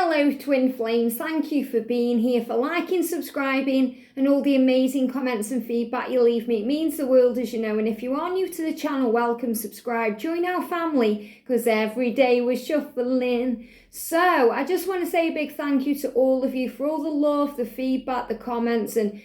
Hello Twin Flames, thank you for being here, for liking, subscribing and all the amazing comments and feedback you leave me. It means the world, as you know, and if you are new to the channel, welcome, subscribe, join our family because every day we're shuffling. So I just want to say a big thank you to all of you for all the love, the feedback, the comments, and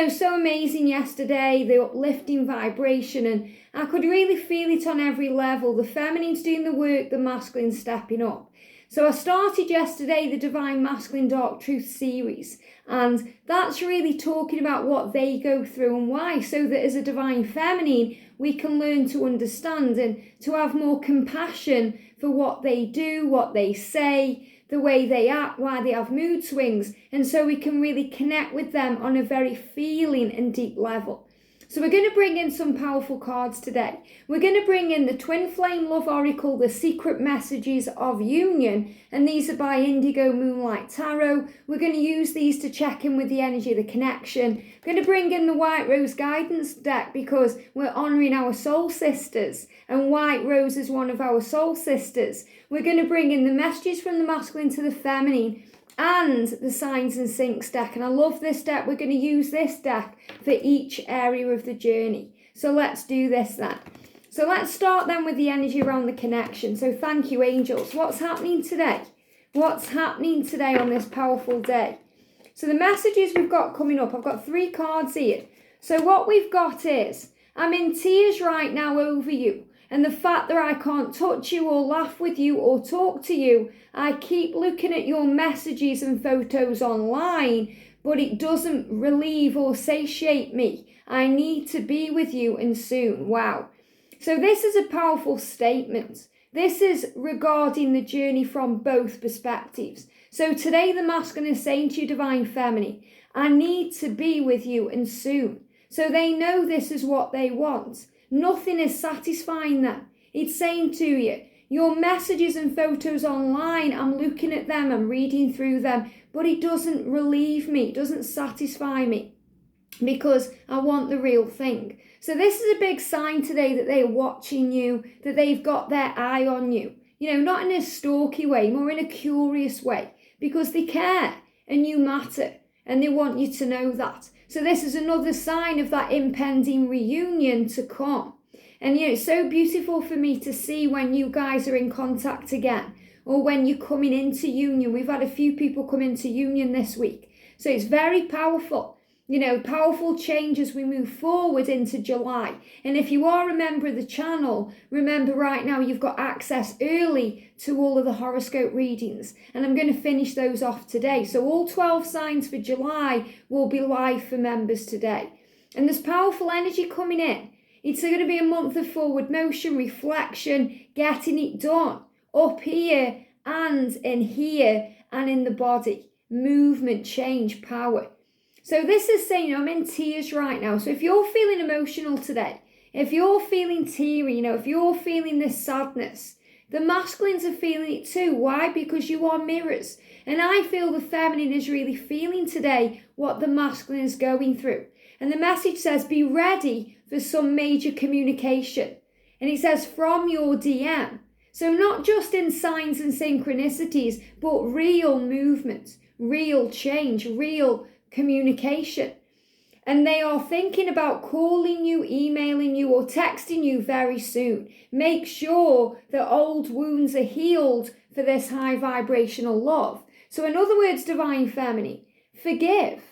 so amazing yesterday, the uplifting vibration, and I could really feel it on every level. The feminine's doing the work, the masculine's stepping up. So I started yesterday the Divine Masculine Dark Truth series, and that's really talking about what they go through and why, so that as a divine feminine, we can learn to understand and to have more compassion for what they do, what they say, the way they act, why they have mood swings, and so we can really connect with them on a very feeling and deep level. So we're going to bring in some powerful cards today. We're going to bring in the Twin Flame Love Oracle, the Secret Messages of Union, and these are by Indigo, Moonlight Tarot. We're going to use these to check in with the energy of the connection. We're going to bring in the White Rose Guidance deck because we're honouring our soul sisters, and White Rose is one of our soul sisters. We're going to bring in the messages from the masculine to the feminine, and the Signs and Syncs deck. And I love this deck. We're going to use this deck for each area of the journey. So let's do this then. So let's start then with the energy around the connection. So thank you, angels. What's happening today? What's happening today on this powerful day? So the messages we've got coming up, I've got 3 cards here. So what we've got is, I'm in tears right now over you. And the fact that I can't touch you or laugh with you or talk to you, I keep looking at your messages and photos online, but it doesn't relieve or satiate me. I need to be with you and soon. Wow. So this is a powerful statement. This is regarding the journey from both perspectives. So today the masculine is saying to you, divine feminine, I need to be with you and soon. So they know this is what they want. Nothing is satisfying them. It's saying to you, your messages and photos online, I'm looking at them, I'm reading through them, but it doesn't relieve me, it doesn't satisfy me because I want the real thing. So this is a big sign today that they are watching you, that they've got their eye on you. Not in a stalky way, more in a curious way, because they care and you matter and they want you to know that. So this is another sign of that impending reunion to come. And it's so beautiful for me to see when you guys are in contact again, or when you're coming into union. We've had a few people come into union this week. So it's very powerful. Powerful change as we move forward into July. And if you are a member of the channel, remember right now you've got access early to all of the horoscope readings. And I'm going to finish those off today. So all 12 signs for July will be live for members today. And there's powerful energy coming in. It's going to be a month of forward motion, reflection, getting it done. Up here and in here and in the body. Movement, change, power. So this is saying, I'm in tears right now. So if you're feeling emotional today, if you're feeling teary, if you're feeling this sadness, the masculines are feeling it too. Why? Because you are mirrors. And I feel the feminine is really feeling today what the masculine is going through. And the message says, be ready for some major communication. And it says, from your DM. So not just in signs and synchronicities, but real movement, real change, real communication. And they are thinking about calling you, emailing you, or texting you very soon. Make sure that old wounds are healed for this high vibrational love. So in other words, divine feminine, forgive,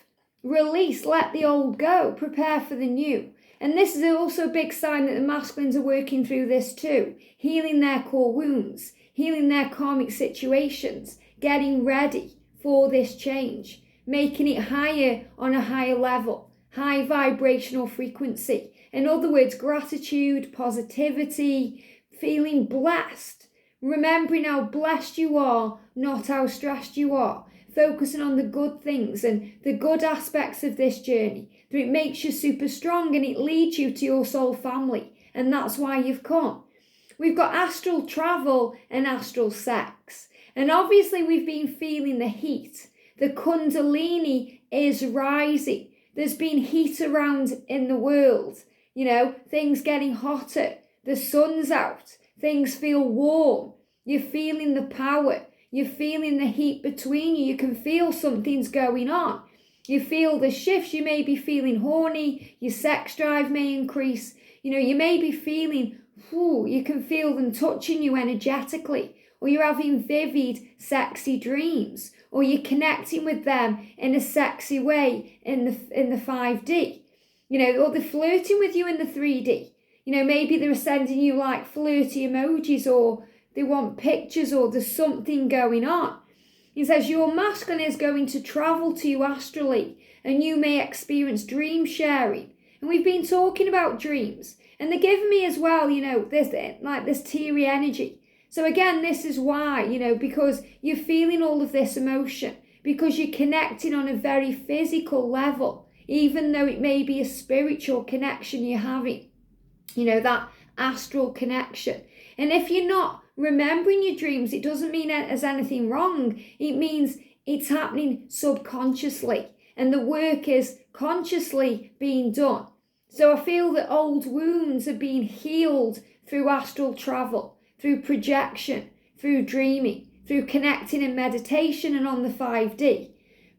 release, let the old go, prepare for the new. And this is also a big sign that the masculines are working through this too, healing their core wounds, healing their karmic situations, getting ready for this change, making it higher on a higher level, high vibrational frequency. In other words, gratitude, positivity, feeling blessed, remembering how blessed you are, not how stressed you are, focusing on the good things and the good aspects of this journey. That it makes you super strong and it leads you to your soul family. And that's why you've come. We've got astral travel and astral sex. And obviously we've been feeling the heat. The Kundalini is rising. There's been heat around in the world. Things getting hotter. The sun's out. Things feel warm. You're feeling the power. You're feeling the heat between you. You can feel something's going on. You feel the shifts. You may be feeling horny. Your sex drive may increase. You may be feeling, you can feel them touching you energetically. Or you're having vivid, sexy dreams. Or you're connecting with them in a sexy way in the 5D. Or they're flirting with you in the 3D. Maybe they're sending you like flirty emojis, or they want pictures, or there's something going on. He says your masculine is going to travel to you astrally, and you may experience dream sharing. And we've been talking about dreams, and they're giving me as well, this teary energy. So again, this is why, because you're feeling all of this emotion, because you're connecting on a very physical level, even though it may be a spiritual connection you're having, that astral connection. And if you're not remembering your dreams, it doesn't mean there's anything wrong. It means it's happening subconsciously, and the work is consciously being done. So I feel that old wounds are being healed through astral travel, through projection, through dreaming, through connecting in meditation and on the 5D.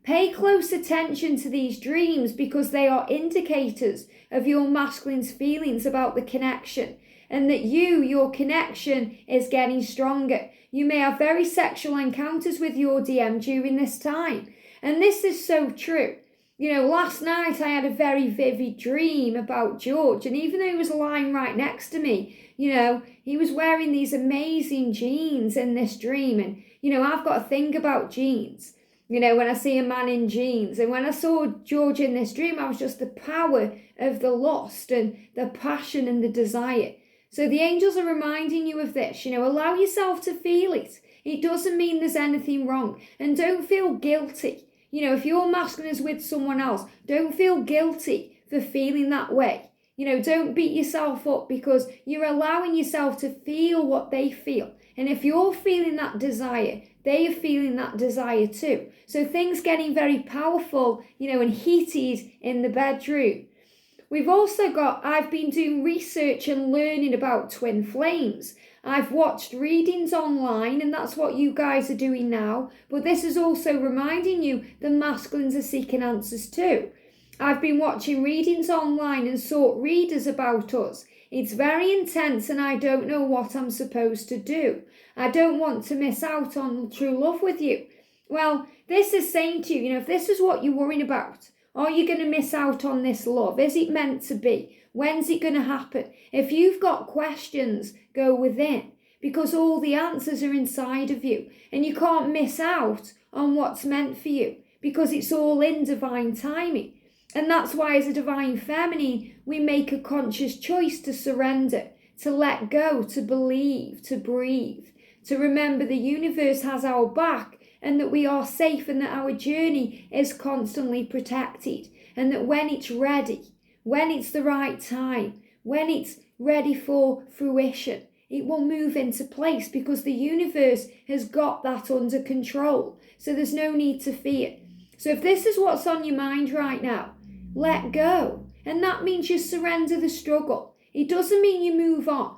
Pay close attention to these dreams because they are indicators of your masculine's feelings about the connection, and that your connection is getting stronger. You may have very sexual encounters with your DM during this time. And this is so true. Last night I had a very vivid dream about George, and even though he was lying right next to me, he was wearing these amazing jeans in this dream. And, I've got a thing about jeans. When I see a man in jeans. And when I saw George in this dream, I was just the power of the lust and the passion and the desire. So the angels are reminding you of this. Allow yourself to feel it. It doesn't mean there's anything wrong. And don't feel guilty. If your masculine is with someone else, don't feel guilty for feeling that way. Don't beat yourself up, because you're allowing yourself to feel what they feel. And if you're feeling that desire, they are feeling that desire too. So things getting very powerful, and heated in the bedroom. We've also I've been doing research and learning about twin flames. I've watched readings online, and that's what you guys are doing now. But this is also reminding you the masculines are seeking answers too. I've been watching readings online and sought readers about us. It's very intense, and I don't know what I'm supposed to do. I don't want to miss out on true love with you. Well, this is saying to you, if this is what you're worrying about, are you going to miss out on this love? Is it meant to be? When's it going to happen? If you've got questions, go within, because all the answers are inside of you, and you can't miss out on what's meant for you, because it's all in divine timing. And that's why, as a divine feminine, we make a conscious choice to surrender, to let go, to believe, to breathe, to remember the universe has our back, and that we are safe, and that our journey is constantly protected, and that when it's ready, when it's the right time, when it's ready for fruition, it will move into place, because the universe has got that under control. So there's no need to fear. So if this is what's on your mind right now, let go. And that means you surrender the struggle. It doesn't mean you move on.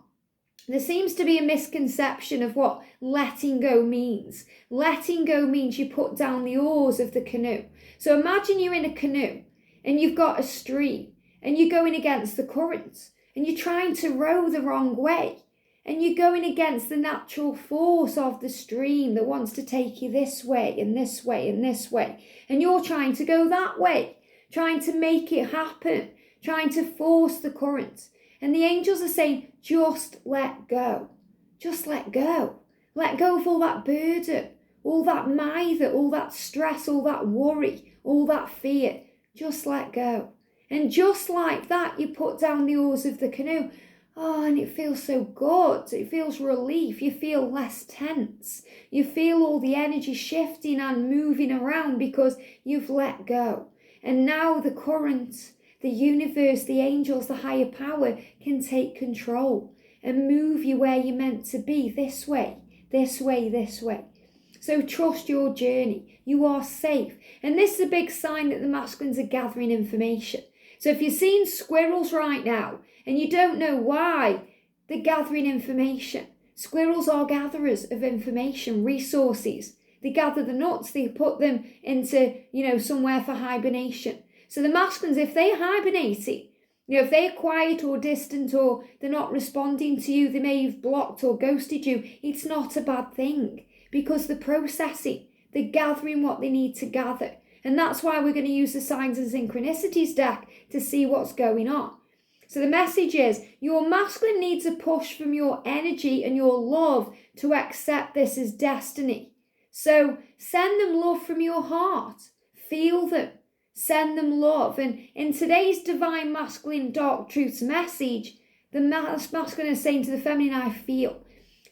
There seems to be a misconception of what letting go means. Letting go means you put down the oars of the canoe. So imagine you're in a canoe and you've got a stream and you're going against the current and you're trying to row the wrong way and you're going against the natural force of the stream that wants to take you this way and this way and this way. And you're trying to go that way, trying to make it happen, trying to force the current. And the angels are saying, just let go. Just let go. Let go of all that burden, all that mither, all that stress, all that worry, all that fear. Just let go. And just like that, you put down the oars of the canoe. Oh, and it feels so good. It feels relief. You feel less tense. You feel all the energy shifting and moving around because you've let go. And now the current, the universe, the angels, the higher power can take control and move you where you're meant to be, this way, this way, this way. So trust your journey. You are safe. And this is a big sign that the masculines are gathering information. So if you're seeing squirrels right now and you don't know why, they're gathering information. Squirrels are gatherers of information, resources. They gather the nuts, they put them into, somewhere for hibernation. So the masculines, if they're hibernating, if they're quiet or distant or they're not responding to you, they may have blocked or ghosted you, it's not a bad thing because they're processing, they're gathering what they need to gather. And that's why we're going to use the Signs and Synchronicities deck to see what's going on. So the message is, your masculine needs a push from your energy and your love to accept this as destiny. So send them love from your heart. Feel them. Send them love. And in today's Divine Masculine Dark Truths message, the masculine is saying to the feminine, I feel.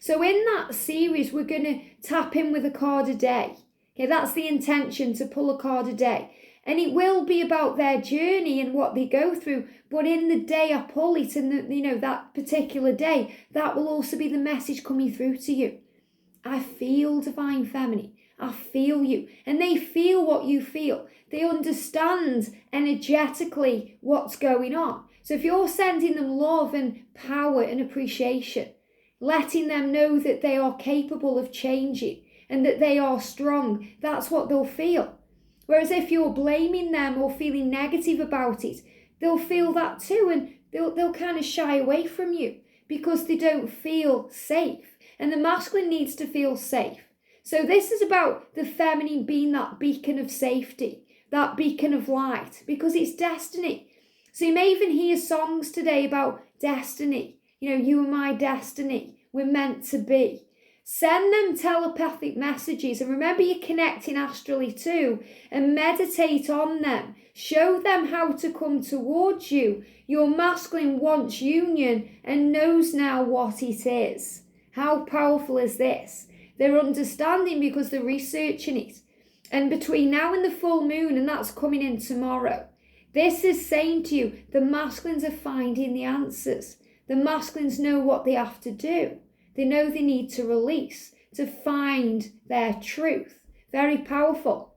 So in that series, we're going to tap in with a card a day. Okay, that's the intention, to pull a card a day. And it will be about their journey and what they go through. But in the day I pull it, in that particular day, that will also be the message coming through to you. I feel Divine Feminine. I feel you. And they feel what you feel. They understand energetically what's going on. So if you're sending them love and power and appreciation, letting them know that they are capable of changing and that they are strong, that's what they'll feel. Whereas if you're blaming them or feeling negative about it, they'll feel that too, and they'll kind of shy away from you because they don't feel safe. And the masculine needs to feel safe. So this is about the feminine being that beacon of safety, that beacon of light, because it's destiny. So you may even hear songs today about destiny. You are my destiny. We're meant to be. Send them telepathic messages, and remember you're connecting astrally too, and meditate on them. Show them how to come towards you. Your masculine wants union and knows now what it is. How powerful is this? They're understanding because they're researching it. And between now and the full moon, and that's coming in tomorrow, this is saying to you, the masculines are finding the answers. The masculines know what they have to do. They know they need to release, to find their truth. Very powerful.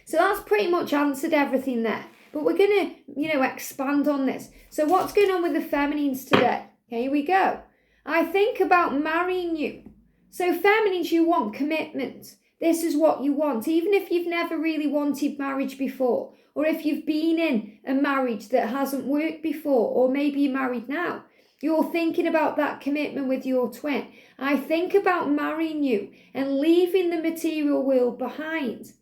So that's pretty much answered everything there. But we're going to, expand on this. So what's going on with the feminines today? Okay, here we go. I think about marrying you. So feminines, you want commitment. This is what you want. Even if you've never really wanted marriage before, or if you've been in a marriage that hasn't worked before, or maybe you're married now, you're thinking about that commitment with your twin. I think about marrying you and leaving the material world behind.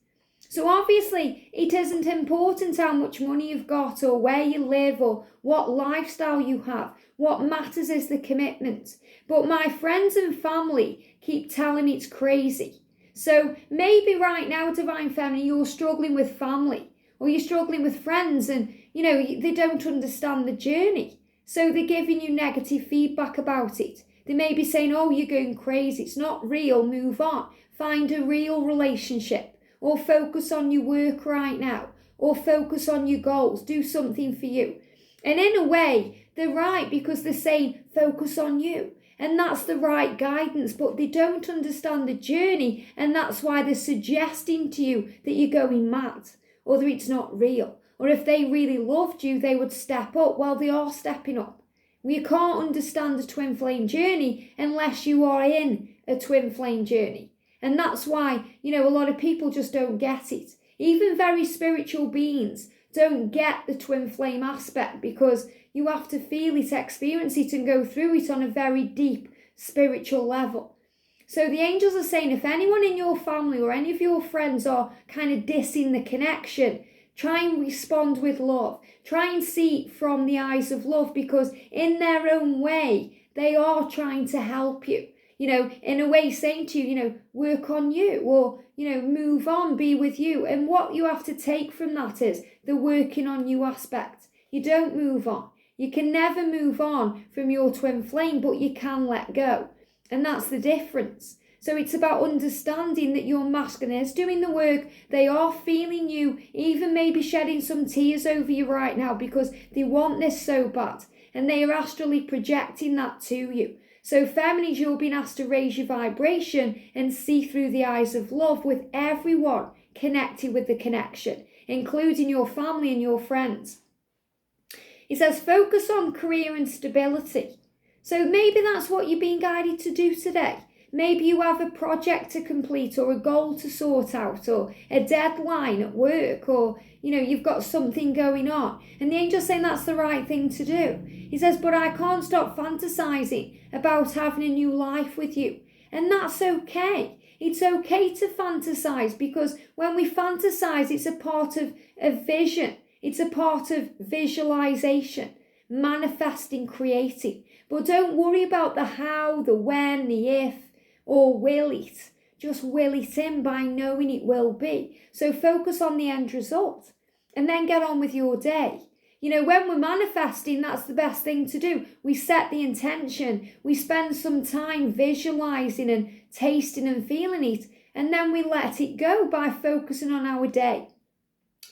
So obviously, it isn't important how much money you've got or where you live or what lifestyle you have. What matters is the commitment. But my friends and family keep telling me it's crazy. So maybe right now, Divine Feminine, you're struggling with family or you're struggling with friends and, they don't understand the journey. So they're giving you negative feedback about it. They may be saying, oh, you're going crazy. It's not real. Move on. Find a real relationship or focus on your work right now or focus on your goals. Do something for you. And in a way, they're right because they're saying focus on you. And that's the right guidance, but they don't understand the journey. And that's why they're suggesting to you that you're going mad or that it's not real. Or if they really loved you, they would step up. Well, they are stepping up. You can't understand a twin flame journey unless you are in a twin flame journey. And that's why, a lot of people just don't get it. Even very spiritual beings don't get the twin flame aspect because you have to feel it, experience it, and go through it on a very deep spiritual level. So the angels are saying if anyone in your family or any of your friends are kind of dissing the connection, try and respond with love. Try and see from the eyes of love because in their own way, they are trying to help you. In a way saying to you, work on you or, move on, be with you. And what you have to take from that is the working on you aspect. You don't move on. You can never move on from your twin flame, but you can let go. And that's the difference. So it's about understanding that your masculine is doing the work. They are feeling you, even maybe shedding some tears over you right now because they want this so bad. And they are astrally projecting that to you. So feminines, you're being asked to raise your vibration and see through the eyes of love with everyone connected with the connection, including your family and your friends. It says focus on career and stability. So maybe that's what you're being guided to do today. Maybe you have a project to complete or a goal to sort out or a deadline at work or, you've got something going on. And the angel's saying that's the right thing to do. He says, but I can't stop fantasizing about having a new life with you. And that's okay. It's okay to fantasize because when we fantasize, it's a part of a vision. It's a part of visualization, manifesting, creating. But don't worry about the how, the when, the if, or will it. Just will it in by knowing it will be. So focus on the end result and then get on with your day. When we're manifesting, that's the best thing to do. We set the intention. We spend some time visualizing and tasting and feeling it. And then we let it go by focusing on our day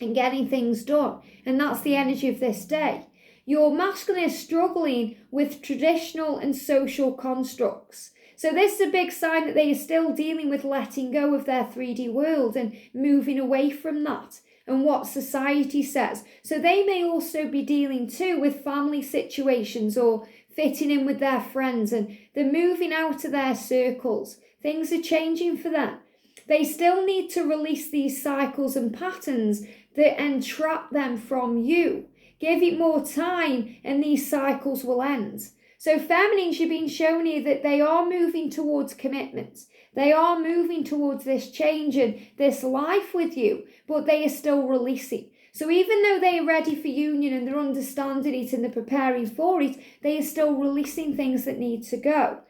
and getting things done. And that's the energy of this day. Your masculine is struggling with traditional and social constructs. So this is a big sign that they are still dealing with letting go of their 3D world and moving away from that and what society says. So they may also be dealing too with family situations or fitting in with their friends, and they're moving out of their circles. Things are changing for them. They still need to release these cycles and patterns that entrap them from you. Give it more time and these cycles will end. So feminines, you're being shown here that they are moving towards commitment. They are moving towards this change and this life with you, but they are still releasing. So even though they are ready for union and they're understanding it and they're preparing for it, they are still releasing things that need to go.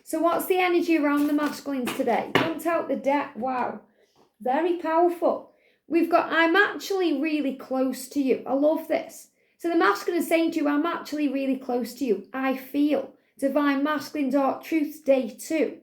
So what's the energy around the masculines today? Jumped out the deck. Wow. Very powerful. We've got, I'm actually really close to you. I love this. So the masculine is saying to you, I'm actually really close to you. I feel. Divine Masculine Dark Truths Day 2.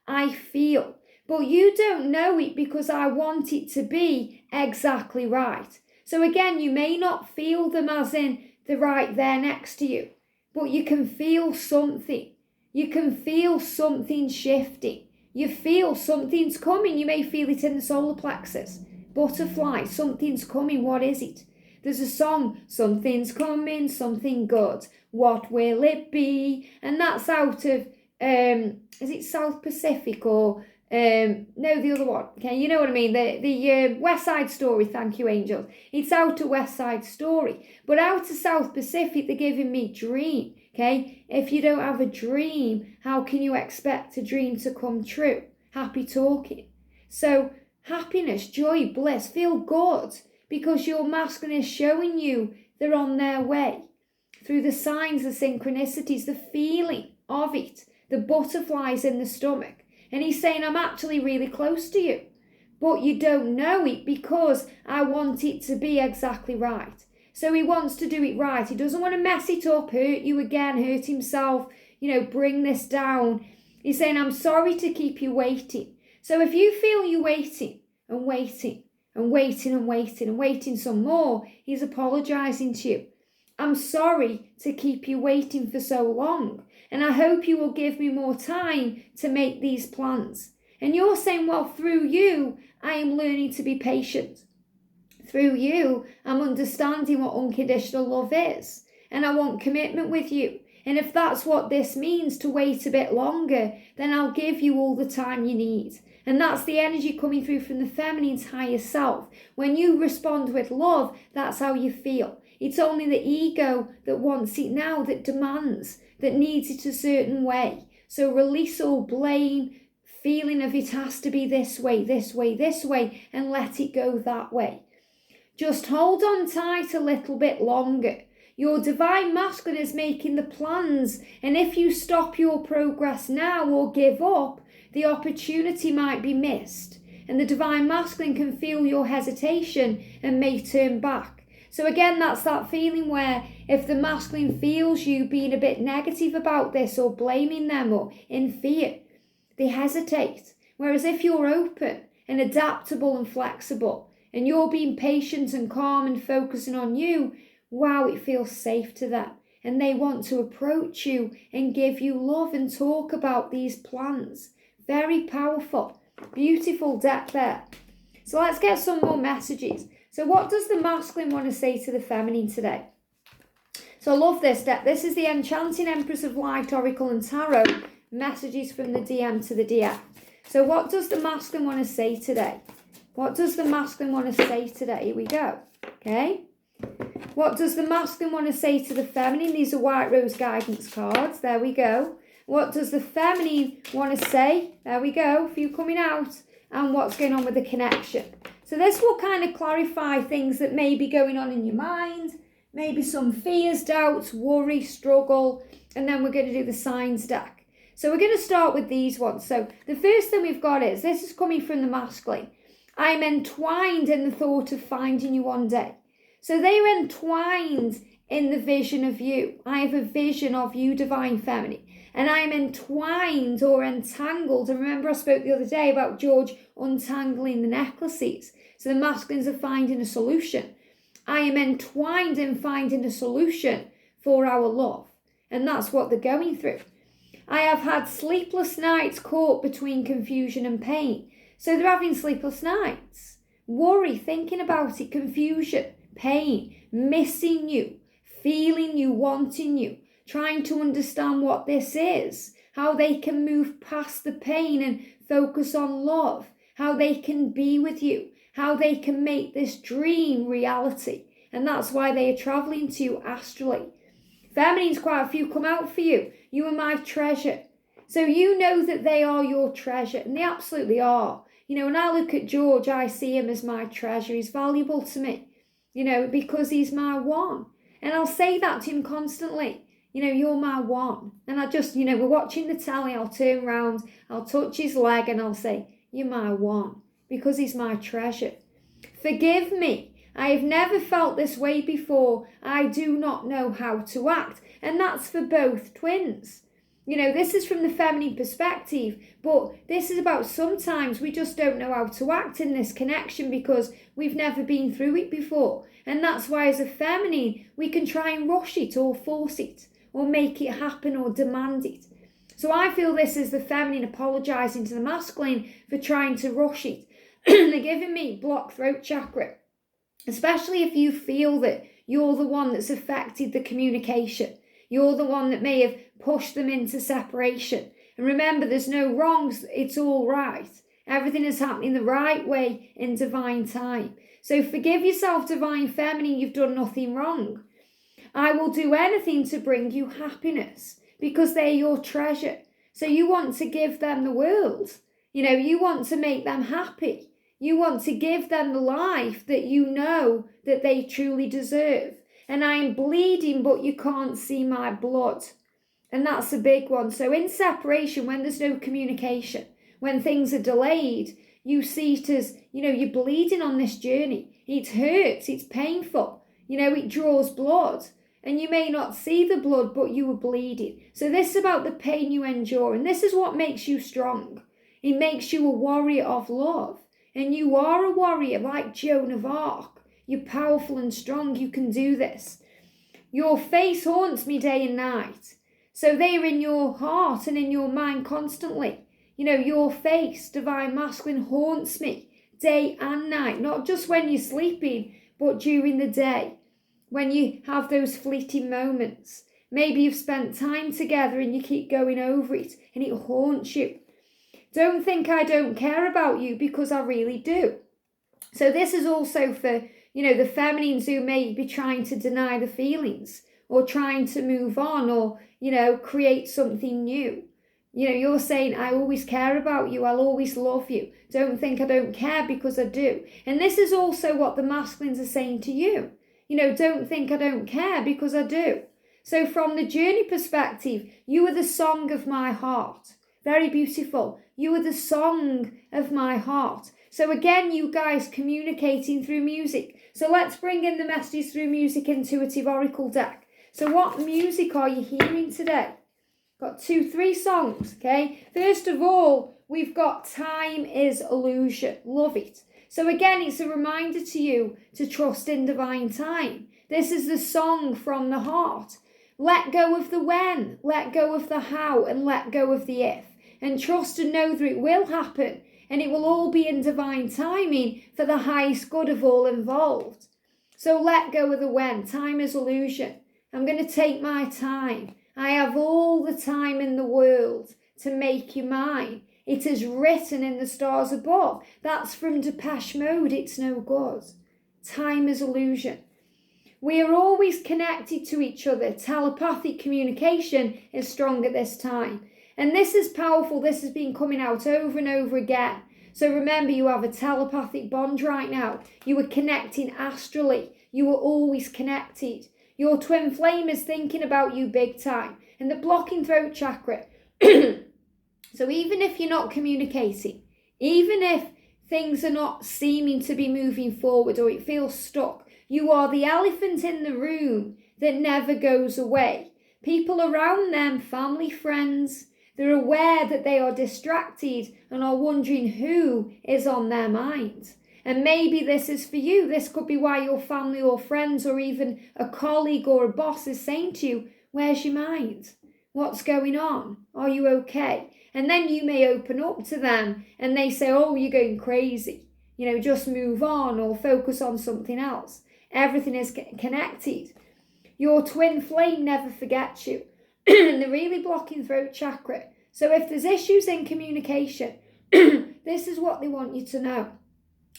I feel. But you don't know it because I want it to be exactly right. So again, you may not feel them as in the right there next to you. But you can feel something. You can feel something shifting. You feel something's coming. You may feel it in the solar plexus. Butterfly, something's coming. What is it? There's a song, something's coming, something good. What will it be? And that's out of, is it South Pacific or, no, the other one. Okay, you know what I mean? The West Side Story, thank you, angels. It's out of West Side Story. But out of South Pacific, they're giving me dream. Okay, if you don't have a dream, how can you expect a dream to come true? Happy talking. So happiness, joy, bliss, feel good. Because your masculine is showing you they're on their way. Through the signs, the synchronicities, the feeling of it, the butterflies in the stomach. And he's saying, I'm actually really close to you. But you don't know it because I want it to be exactly right. So he wants to do it right. He doesn't want to mess it up, hurt you again, hurt himself, bring this down. He's saying, I'm sorry to keep you waiting. So if you feel you waiting and waiting, and waiting and waiting and waiting some more, he's apologising to you. I'm sorry to keep you waiting for so long, and I hope you will give me more time to make these plans. And you're saying, well, through you, I am learning to be patient. Through you, I'm understanding what unconditional love is, and I want commitment with you. And if that's what this means, to wait a bit longer, then I'll give you all the time you need. And that's the energy coming through from the feminine's higher self. When you respond with love, that's how you feel. It's only the ego that wants it now, that demands, that needs it a certain way. So release all blame, feeling of it has to be this way, this way, this way, and let it go that way. Just hold on tight a little bit longer. Your divine masculine is making the plans, and if you stop your progress now or give up, the opportunity might be missed, and the divine masculine can feel your hesitation and may turn back. So again, that's that feeling where if the masculine feels you being a bit negative about this or blaming them or in fear, they hesitate. Whereas if you're open and adaptable and flexible and you're being patient and calm and focusing on you, wow, it feels safe to them. And they want to approach you and give you love and talk about these plans. Very powerful, beautiful deck there. So let's get some more messages. So what does the masculine want to say to the feminine today? So So I love this deck. This is the Enchanting Empress of Light Oracle and Tarot. Messages from the DM to the DM. So what does the masculine want to say today? What does the masculine want to say today? Here we go. Okay. What does the masculine want to say to the feminine? These are White Rose guidance cards. There we go. What does the feminine want to say? There we go. A few coming out. And what's going on with the connection. So this will kind of clarify things that may be going on in your mind. Maybe some fears, doubts, worry, struggle. And then we're going to do the signs deck. So we're going to start with these ones. So the first thing we've got is, this is coming from the masculine. I am entwined in the thought of finding you one day. So they are entwined in the vision of you. I have a vision of you, divine feminine. And I am entwined or entangled. And remember I spoke the other day about George untangling the necklaces. So the masculines are finding a solution. I am entwined in finding a solution for our love. And that's what they're going through. I have had sleepless nights caught between confusion and pain. So they're having sleepless nights. Worry, thinking about it, confusion, pain, missing you, feeling you, wanting you, trying to understand what this is, how they can move past the pain and focus on love, how they can be with you, how they can make this dream reality. And that's why they are traveling to you astrally. Feminines, quite a few come out for you. You are my treasure. So you know that they are your treasure, and they absolutely are. You know, when I look at George, I see him as my treasure. He's valuable to me, you know, because he's my one. And I'll say that to him constantly. You know, you're my one. And I just, you know, we're watching the telly, I'll turn around, I'll touch his leg and I'll say, you're my one, because he's my treasure. Forgive me. I have never felt this way before. I do not know how to act. And that's for both twins. You know, this is from the feminine perspective, but this is about sometimes we just don't know how to act in this connection because we've never been through it before. And that's why as a feminine, we can try and rush it or force it or make it happen or demand it. So I feel this is the feminine apologising to the masculine for trying to rush it. They're giving me blocked throat chakra, especially if you feel that you're the one that's affected the communication. You're the one that may have pushed them into separation. And remember, there's no wrongs. It's all right. Everything is happening the right way in divine time. So forgive yourself, divine feminine. You've done nothing wrong. I will do anything to bring you happiness because they're your treasure. So you want to give them the world. You know, you want to make them happy. You want to give them the life that you know that they truly deserve. And I am bleeding, but you can't see my blood. And that's a big one. So in separation, when there's no communication, when things are delayed, you see it as, you know, you're bleeding on this journey. It hurts, it's painful. You know, it draws blood. And you may not see the blood, but you were bleeding. So this is about the pain you endure. And this is what makes you strong. It makes you a warrior of love. And you are a warrior like Joan of Arc. You're powerful and strong. You can do this. Your face haunts me day and night. So they are in your heart and in your mind constantly. You know, your face, divine masculine, haunts me day and night. Not just when you're sleeping, but during the day. When you have those fleeting moments. Maybe you've spent time together and you keep going over it and it haunts you. Don't think I don't care about you because I really do. So this is also for, you know, the feminines who may be trying to deny the feelings or trying to move on or, you know, create something new. You know, you're saying, I always care about you. I'll always love you. Don't think I don't care because I do. And this is also what the masculines are saying to you. You know, don't think I don't care because I do. So from the journey perspective, you are the song of my heart. Very beautiful. You are the song of my heart. So again, you guys communicating through music. So let's bring in the messages through music intuitive oracle deck. So what music are you hearing today? Got 3 songs, okay? First of all, we've got Time is Illusion. Love it. So again, it's a reminder to you to trust in divine time. This is the song from the heart. Let go of the when, let go of the how, and let go of the if. And trust and know that it will happen. And it will all be in divine timing for the highest good of all involved. So let go of the when. Time is illusion. I'm going to take my time. I have all the time in the world to make you mine. It is written in the stars above. That's from Depeche Mode. It's no good. Time is illusion. We are always connected to each other. Telepathic communication is strong at this time. And this is powerful. This has been coming out over and over again. So remember, you have a telepathic bond right now. You are connecting astrally. You are always connected. Your twin flame is thinking about you big time. And the blocking throat chakra. So even if you're not communicating, even if things are not seeming to be moving forward or it feels stuck, you are the elephant in the room that never goes away. People around them, family, friends, they're aware that they are distracted and are wondering who is on their mind. And maybe this is for you. This could be why your family or friends or even a colleague or a boss is saying to you, where's your mind? What's going on? Are you okay? And then you may open up to them and they say, oh, you're going crazy. Just move on or focus on something else. Everything is connected. Your twin flame never forgets you. And they're really blocking throat chakra. So if there's issues in communication, this is what they want you to know.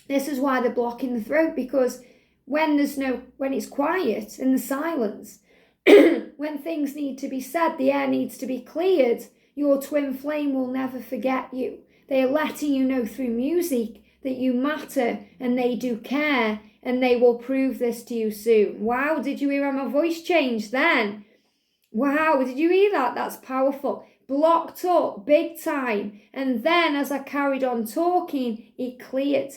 This is why they're blocking the throat, because when it's quiet in the silence, when things need to be said, the air needs to be cleared, your twin flame will never forget you. They are letting you know through music that you matter and they do care, and they will prove this to you soon. Wow, did you hear how my voice changed then? Wow, did you hear that? That's powerful. Blocked up big time. And then as I carried on talking, it cleared.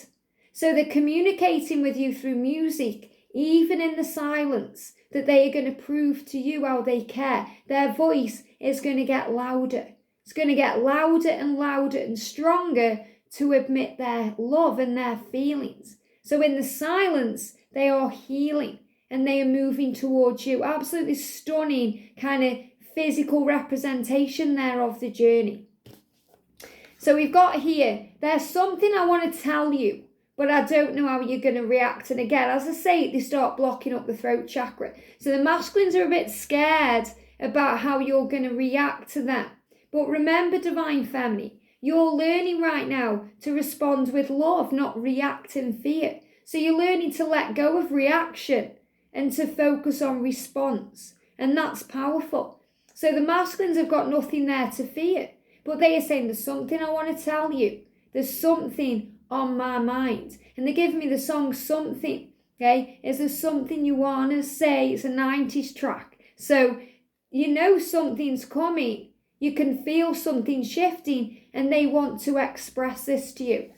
So they're communicating with you through music, even in the silence, that they are going to prove to you how they care. Their voice is going to get louder. It's going to get louder and stronger to admit their love and their feelings. So in the silence, they are healing and they are moving towards you. Absolutely stunning kind of physical representation there of the journey. So we've got here, there's something I want to tell you, but I don't know how you're going to react. And again, as I say, they start blocking up the throat chakra. So the masculines are a bit scared about how you're going to react to them. But remember, Divine Feminine, you're learning right now to respond with love, not react in fear. So you're learning to let go of reaction and to focus on response. And that's powerful. So the masculines have got nothing there to fear. But they are saying, there's something I want to tell you. There's something on my mind. And they're giving me the song Something. Okay? Is there something you want to say? It's a 90s track. So something's coming. You can feel something shifting and they want to express this to you.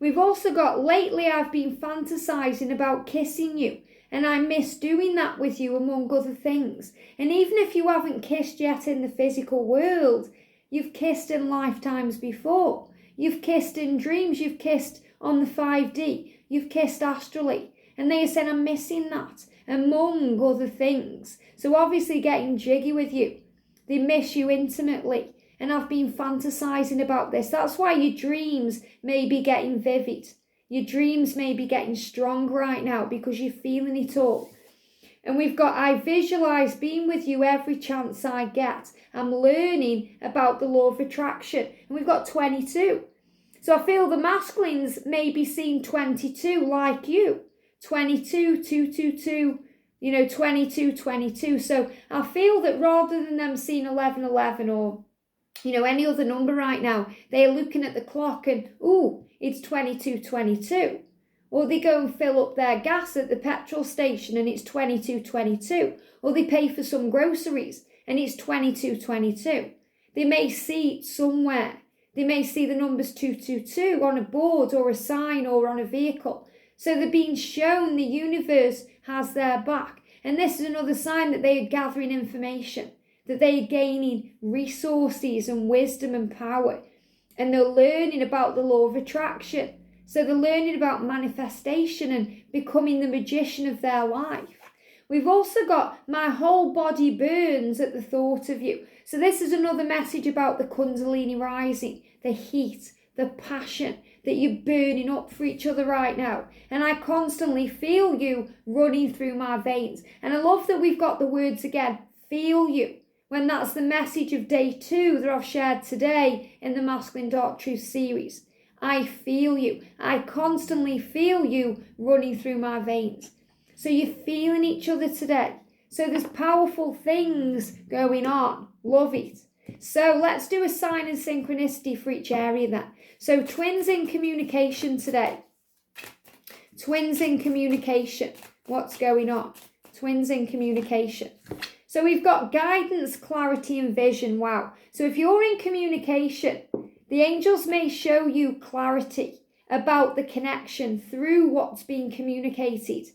We've also got, lately I've been fantasizing about kissing you and I miss doing that with you, among other things. And even if you haven't kissed yet in the physical world, you've kissed in lifetimes before. You've kissed in dreams, you've kissed on the 5D, you've kissed astrally. And they said, I'm missing that, among other things. So obviously getting jiggy with you. They miss you intimately. And I've been fantasizing about this. That's why your dreams may be getting vivid. Your dreams may be getting strong right now because you're feeling it all. And we've got, I visualize being with you every chance I get. I'm learning about the law of attraction. And we've got 22. So I feel the masculines may be seeing 22 like you. 22, 222, 22, 22. So I feel that rather than them seeing 11, 11 or, any other number right now, they're looking at the clock and, it's 22, 22. Or they go and fill up their gas at the petrol station and it's 22, 22. Or they pay for some groceries and it's 22, 22. They may see somewhere. They may see the numbers 222 on a board or a sign or on a vehicle. So they're being shown the universe has their back. And this is another sign that they are gathering information, that they are gaining resources and wisdom and power. And they're learning about the law of attraction. So they're learning about manifestation and becoming the magician of their life. We've also got, my whole body burns at the thought of you. So this is another message about the Kundalini rising, the heat, the passion, that you're burning up for each other right now. And I constantly feel you running through my veins. And I love that we've got the words again, feel you, when that's the message of day 2 that I've shared today in the Masculine Dark Truth series. I feel you. I constantly feel you running through my veins. So you're feeling each other today. So there's powerful things going on. Love it. So let's do a sign and synchronicity for each area then. So twins in communication today. Twins in communication. What's going on? Twins in communication. So we've got guidance, clarity and vision. Wow. So if you're in communication, the angels may show you clarity about the connection through what's being communicated.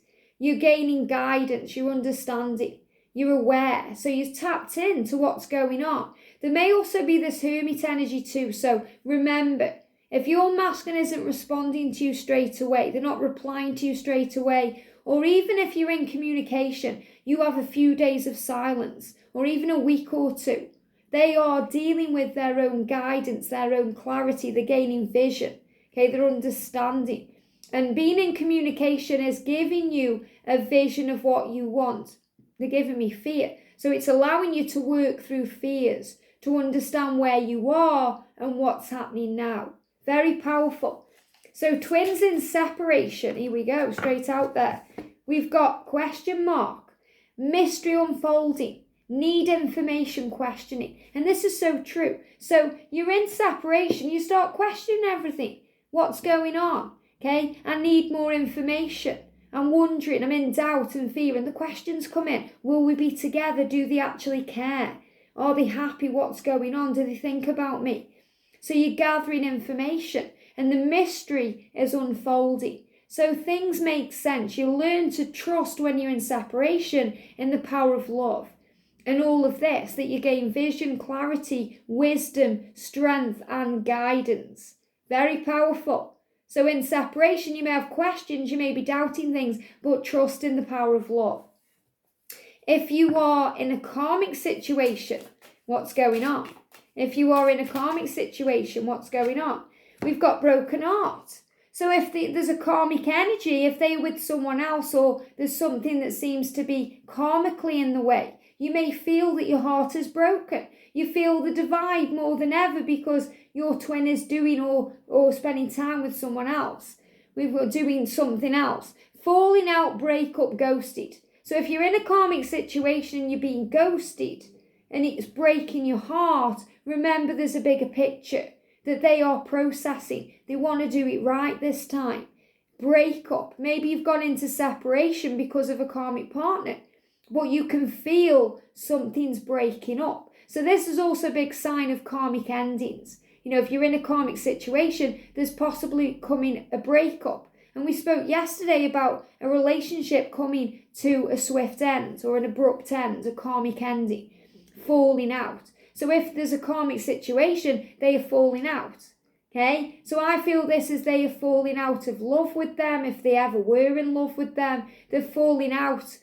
You're gaining guidance, you're understanding, you're aware. So you're tapped into what's going on. There may also be this hermit energy too. So remember, if your masculine isn't responding to you straight away, they're not replying to you straight away, or even if you're in communication, you have a few days of silence, or even a week or 2, they are dealing with their own guidance, their own clarity, they're gaining vision, okay, they're understanding. And being in communication is giving you a vision of what you want. They're giving me fear. So it's allowing you to work through fears, to understand where you are and what's happening now. Very powerful. So twins in separation, here we go, straight out there. We've got question mark, mystery unfolding, need information questioning. And this is so true. So you're in separation, you start questioning everything. What's going on? Okay, I need more information. I'm wondering, I'm in doubt and fear, and the questions come in. Will we be together? Do they actually care? Are they happy? What's going on? Do they think about me? So you're gathering information, and the mystery is unfolding. So things make sense. You learn to trust when you're in separation in the power of love. And all of this, that you gain vision, clarity, wisdom, strength, and guidance. Very powerful. So in separation, you may have questions, you may be doubting things, but trust in the power of love. If you are in a karmic situation, what's going on? If you are in a karmic situation, what's going on? We've got broken heart. So if there's a karmic energy, if they're with someone else, or there's something that seems to be karmically in the way, you may feel that your heart is broken. You feel the divide more than ever because your twin is doing or spending time with someone else. We're doing something else. Falling out, break up, ghosted. So if you're in a karmic situation and you're being ghosted and it's breaking your heart, remember there's a bigger picture that they are processing. They want to do it right this time. Break up. Maybe you've gone into separation because of a karmic partner, but you can feel something's breaking up. So this is also a big sign of karmic endings. You know, if you're in a karmic situation, there's possibly coming a breakup. And we spoke yesterday about a relationship coming to a swift end or an abrupt end, a karmic ending, falling out. So if there's a karmic situation, they are falling out. Okay, so I feel this is they are falling out of love with them. If they ever were in love with them, they're falling out.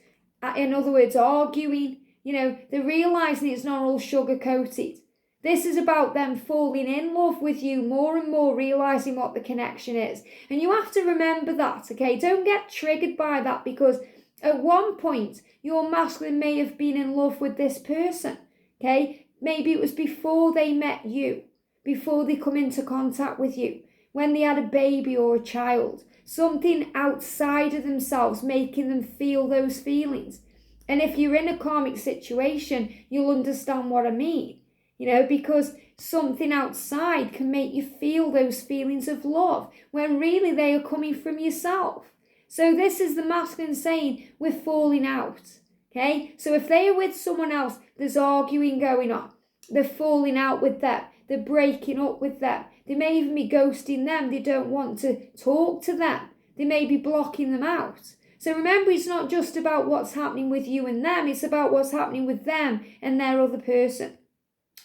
In other words, arguing. You know, they're realizing it's not all sugar coated. This is about them falling in love with you more and more, realizing what the connection is. And you have to remember that, okay? Don't get triggered by that, because at one point, your masculine may have been in love with this person, okay? Maybe it was before they met you, before they come into contact with you, when they had a baby or a child, something outside of themselves making them feel those feelings. And if you're in a karmic situation, you'll understand what I mean. You know, because something outside can make you feel those feelings of love when really they are coming from yourself. So this is the masculine saying, we're falling out. Okay, so if they are with someone else, there's arguing going on. They're falling out with them. They're breaking up with them. They may even be ghosting them. They don't want to talk to them. They may be blocking them out. So remember, it's not just about what's happening with you and them. It's about what's happening with them and their other person.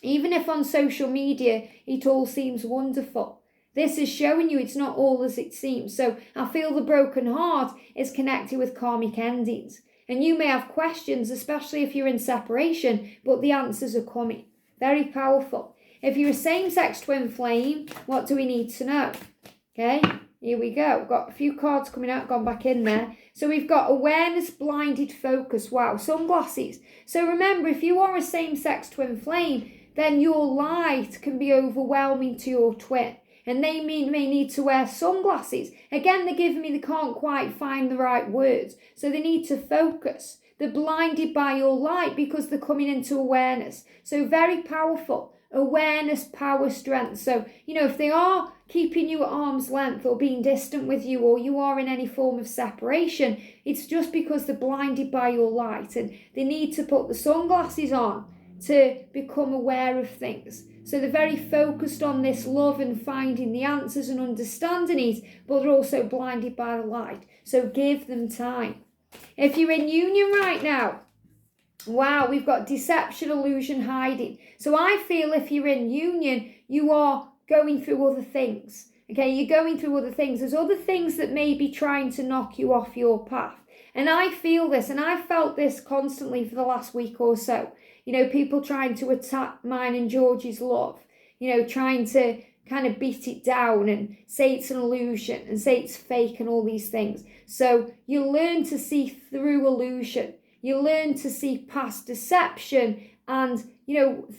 Even if on social media it all seems wonderful, this is showing you it's not all as it seems. So I feel the broken heart is connected with karmic endings. And you may have questions, especially if you're in separation, but the answers are coming. Very powerful. If you're a same-sex twin flame, what do we need to know? Okay, here we go. We've got a few cards coming out, gone back in there. So we've got awareness, blinded focus. Wow, sunglasses. So remember, if you are a same-sex twin flame, then your light can be overwhelming to your twin. And they may need to wear sunglasses. Again, they're giving me they can't quite find the right words. So they need to focus. They're blinded by your light because they're coming into awareness. So very powerful. Awareness, power, strength. So, if they are keeping you at arm's length or being distant with you, or you are in any form of separation, it's just because they're blinded by your light and they need to put the sunglasses on to become aware of things. So they're very focused on this love and finding the answers and understanding it, but they're also blinded by the light. So give them time. If you're in union right now, wow, we've got deception, illusion, hiding. So I feel if you're in union, you are going through other things. Okay, you're going through other things. There's other things that may be trying to knock you off your path. And I feel this, and I've felt this constantly for the last week or so. People trying to attack mine and George's love. Trying to kind of beat it down and say it's an illusion and say it's fake and all these things. So you learn to see through illusion. You learn to see past deception and,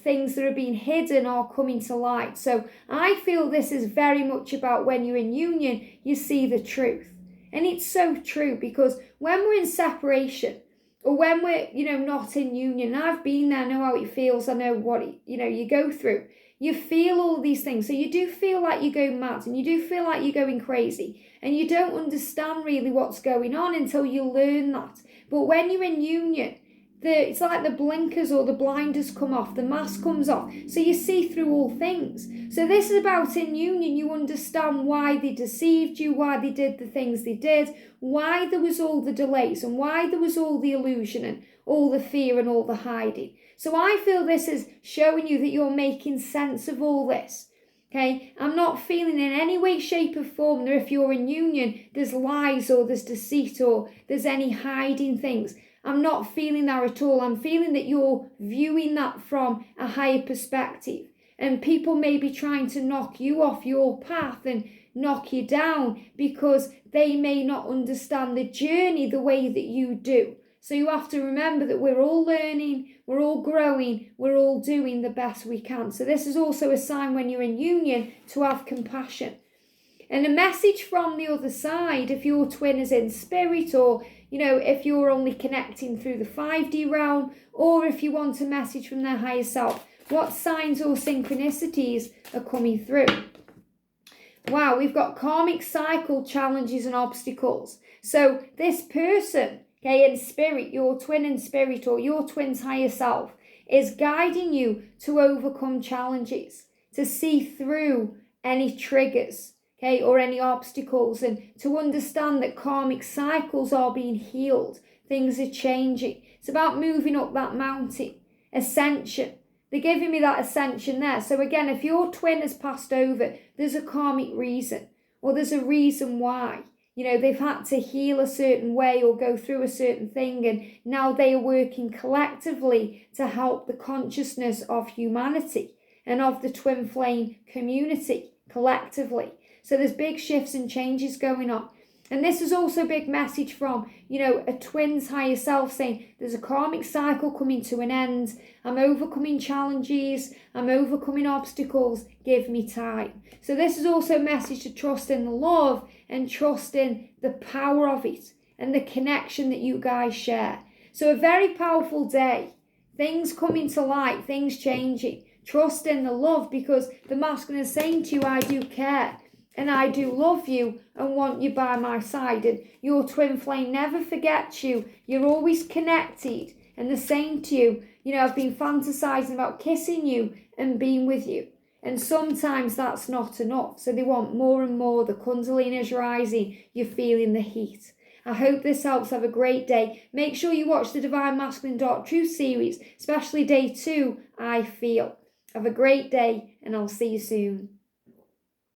things that are being hidden are coming to light. So I feel this is very much about when you're in union, you see the truth. And it's so true because when we're in separation or when we're, not in union, and I've been there, I know how it feels, I know what, you go through. You feel all these things. So you do feel like you go mad and you do feel like you're going crazy and you don't understand really what's going on until you learn that. But when you're in union, it's like the blinkers or the blinders come off, the mask comes off, so you see through all things. So this is about in union, you understand why they deceived you, why they did the things they did, why there was all the delays and why there was all the illusion and all the fear and all the hiding. So I feel this is showing you that you're making sense of all this. Okay, I'm not feeling in any way, shape or form that if you're in union, there's lies or there's deceit or there's any hiding things. I'm not feeling that at all. I'm feeling that you're viewing that from a higher perspective. And people may be trying to knock you off your path and knock you down because they may not understand the journey the way that you do. So you have to remember that we're all learning, we're all growing, we're all doing the best we can. So this is also a sign when you're in union to have compassion. And a message from the other side, if your twin is in spirit or, if you're only connecting through the 5D realm, or if you want a message from their higher self, what signs or synchronicities are coming through? Wow, we've got karmic cycle, challenges and obstacles. So this person, okay, in spirit, your twin in spirit or your twin's higher self is guiding you to overcome challenges, to see through any triggers, okay, or any obstacles, and to understand that karmic cycles are being healed. Things are changing. It's about moving up that mountain. Ascension. They're giving me that ascension there. So again, if your twin has passed over, there's a karmic reason, or there's a reason why. They've had to heal a certain way or go through a certain thing, and now they are working collectively to help the consciousness of humanity and of the twin flame community collectively. So there's big shifts and changes going on. And this is also a big message from, a twin's higher self saying there's a karmic cycle coming to an end. I'm overcoming challenges. I'm overcoming obstacles. Give me time. So this is also a message to trust in the love and trust in the power of it and the connection that you guys share. So a very powerful day. Things coming to light, things changing. Trust in the love because the masculine is saying to you, I do care. And I do love you and want you by my side. And your twin flame never forgets you. You're always connected. And the same to you. I've been fantasizing about kissing you and being with you. And sometimes that's not enough. So they want more and more. The Kundalini is rising. You're feeling the heat. I hope this helps. Have a great day. Make sure you watch the Divine Masculine Dark Truth series, especially day 2, I Feel. Have a great day and I'll see you soon.